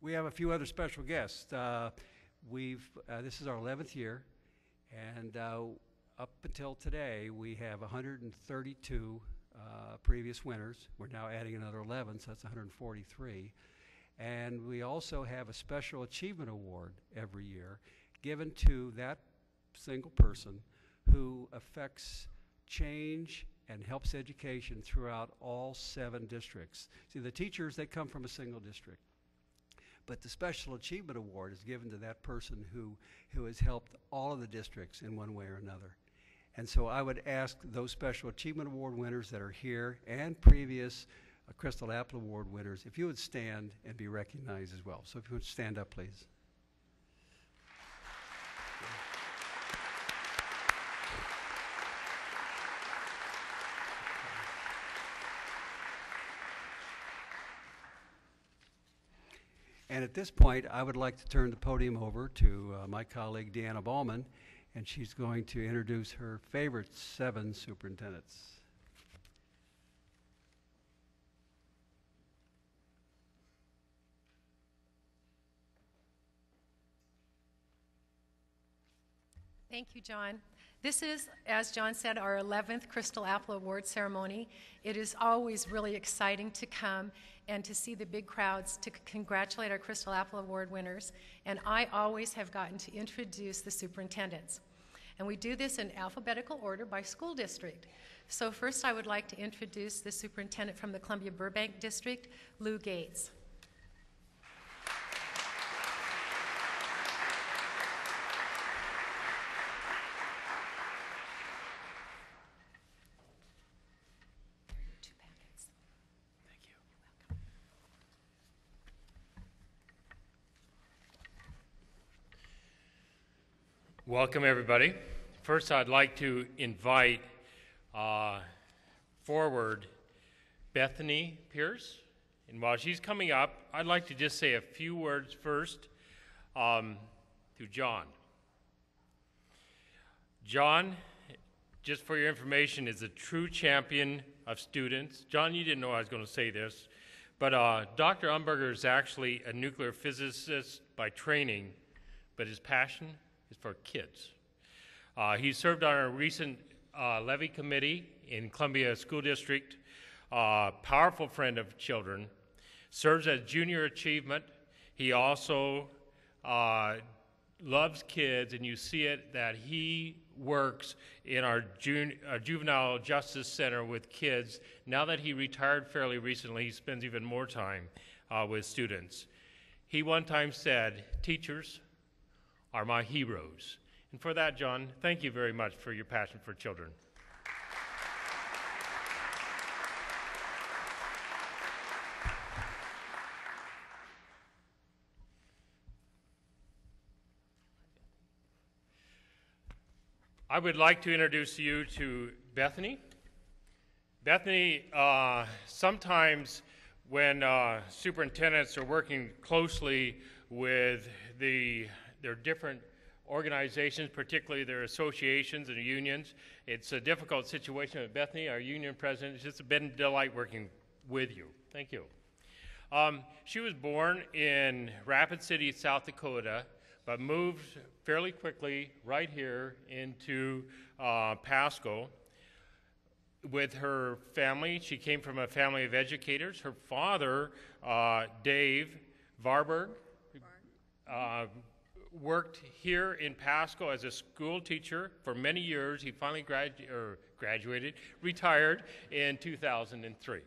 We have a few other special guests. This is our 11th year, and up until today, we have 132 previous winners. We're now adding another 11, so that's 143. And we also have a Special Achievement Award every year given to that single person who affects change and helps education throughout all 7 districts. See, the teachers, they come from a single district. But the Special Achievement Award is given to that person who has helped all of the districts in one way or another. And so I would ask those Special Achievement Award winners that are here and previous Crystal Apple Award winners, if you would stand and be recognized as well. So if you would stand up, please. And at this point, I would like to turn the podium over to my colleague, Deanna Ballman, and she's going to introduce her favorite 7 superintendents. Thank you, John. This is, as John said, our 11th Crystal Apple Award ceremony. It is always really exciting to come and to see the big crowds to congratulate our Crystal Apple Award winners. And I always have gotten to introduce the superintendents. And we do this in alphabetical order by school district. So first I would like to introduce the superintendent from the Columbia Burbank District, Lou Gates. Welcome, everybody. First, I'd like to invite forward Bethany Pierce. And while she's coming up, I'd like to just say a few words first to John. John, just for your information, is a true champion of students. John, you didn't know I was going to say this, but Dr. Umberger is actually a nuclear physicist by training, but his passion is for kids. He served on a recent levy committee in Columbia School District, powerful friend of children, serves as junior achievement. He also loves kids, and you see it that he works in our juvenile justice center with kids. Now that he retired fairly recently, he spends even more time with students. He one time said, "Teachers are my heroes." And for that, John, thank you very much for your passion for children. I would like to introduce you to Bethany. Bethany, sometimes when superintendents are working closely with their different organizations, particularly their associations and unions, it's a difficult situation with Bethany, our union president. It's just been a delight working with you. Thank you. She was born in Rapid City, South Dakota, but moved fairly quickly right here into Pasco with her family. She came from a family of educators. Her father, Dave Varberg, worked here in Pasco as a school teacher for many years. He finally retired in 2003.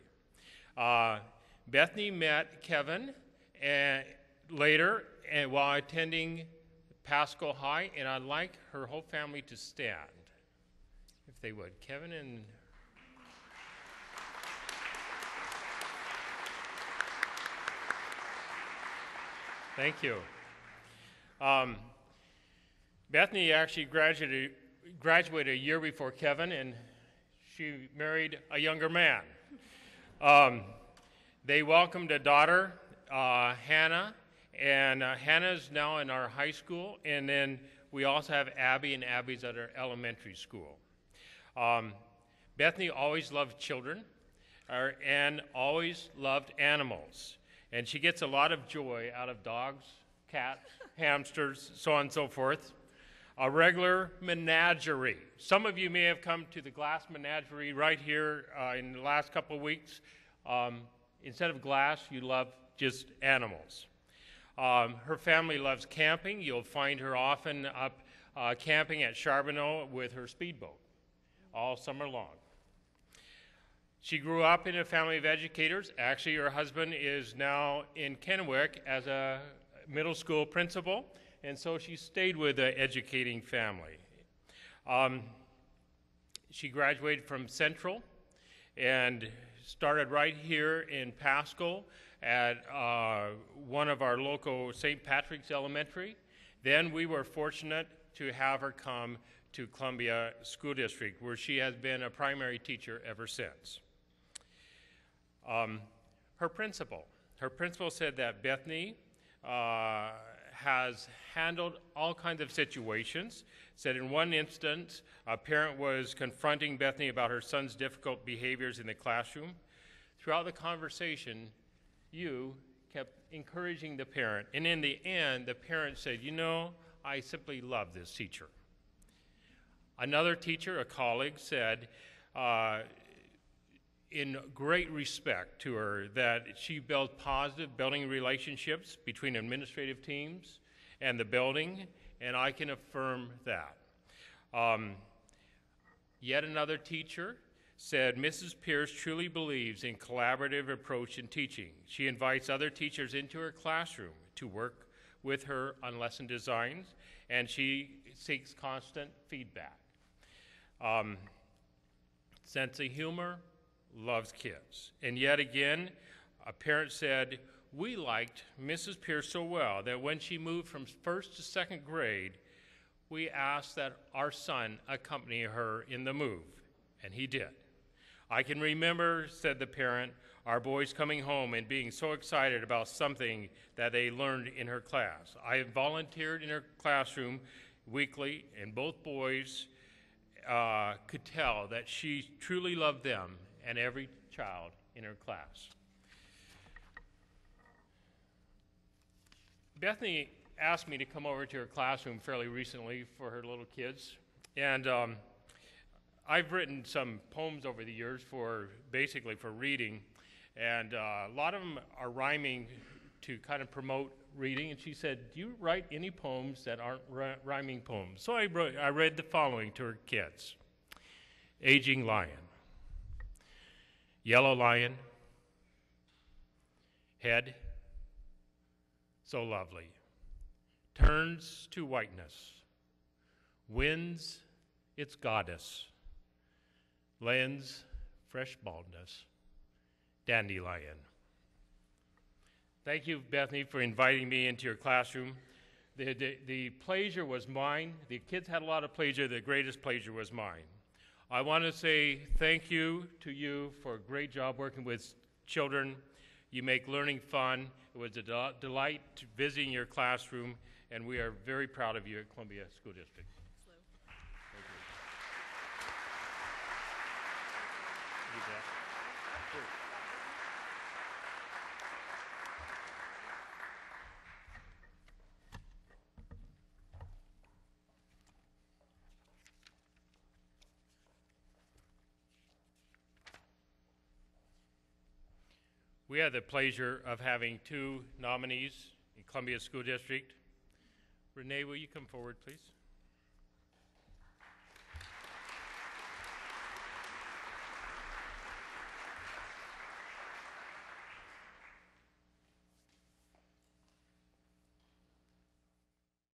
Bethany met Kevin later while attending Pasco High, and I'd like her whole family to stand, if they would. Kevin and thank you. Bethany actually graduated a year before Kevin, and she married a younger man. They welcomed a daughter, Hannah, and Hannah's now in our high school, and then we also have Abby, and Abby's at our elementary school. Bethany always loved children and always loved animals. and she gets a lot of joy out of dogs, cats, hamsters, so on and so forth. A regular menagerie. Some of you may have come to the glass menagerie right here in the last couple of weeks. Instead of glass, you love just animals. Her family loves camping. You'll find her often up camping at Charbonneau with her speedboat all summer long. She grew up in a family of educators. Actually, her husband is now in Kennewick as a middle school principal, and so she stayed with the educating family. She graduated from Central and started right here in Pasco at one of our local St. Patrick's Elementary. Then we were fortunate to have her come to Columbia School District, where she has been a primary teacher ever since. Her principal said that Bethany has handled all kinds of situations. Said in one instance, a parent was confronting Bethany about her son's difficult behaviors in the classroom. Throughout the conversation, you kept encouraging the parent, and in the end, the parent said, "You know, I simply love this teacher." Another teacher, a colleague, said, in great respect to her, that she built positive building relationships between administrative teams and the building, and I can affirm that. Yet another teacher said Mrs. Pierce truly believes in collaborative approach in teaching. She invites other teachers into her classroom to work with her on lesson designs, and she seeks constant feedback. Sense of humor, loves kids. And yet again, a parent said, we liked Mrs. Pierce so well that when she moved from first to second grade, we asked that our son accompany her in the move, and he did. I can remember, said the parent, our boys coming home and being so excited about something that they learned in her class. I volunteered in her classroom weekly, and both boys could tell that she truly loved them and every child in her class. Bethany asked me to come over to her classroom fairly recently for her little kids, and I've written some poems over the years basically for reading, and a lot of them are rhyming to kind of promote reading, and she said, do you write any poems that aren't rhyming poems? So I read the following to her kids. Aging lion. Yellow lion. Head. So lovely. Turns to whiteness. Wins its goddess. Lends fresh baldness. Dandelion. Thank you, Bethany, for inviting me into your classroom. The pleasure was mine. The kids had a lot of pleasure. The greatest pleasure was mine. I want to say thank you to you for a great job working with children. You make learning fun. It was a delight visiting your classroom, and we are very proud of you at Columbia School District. Thank you. You bet. Sure. We have the pleasure of having two nominees in Columbia School District. Renee, will you come forward, please?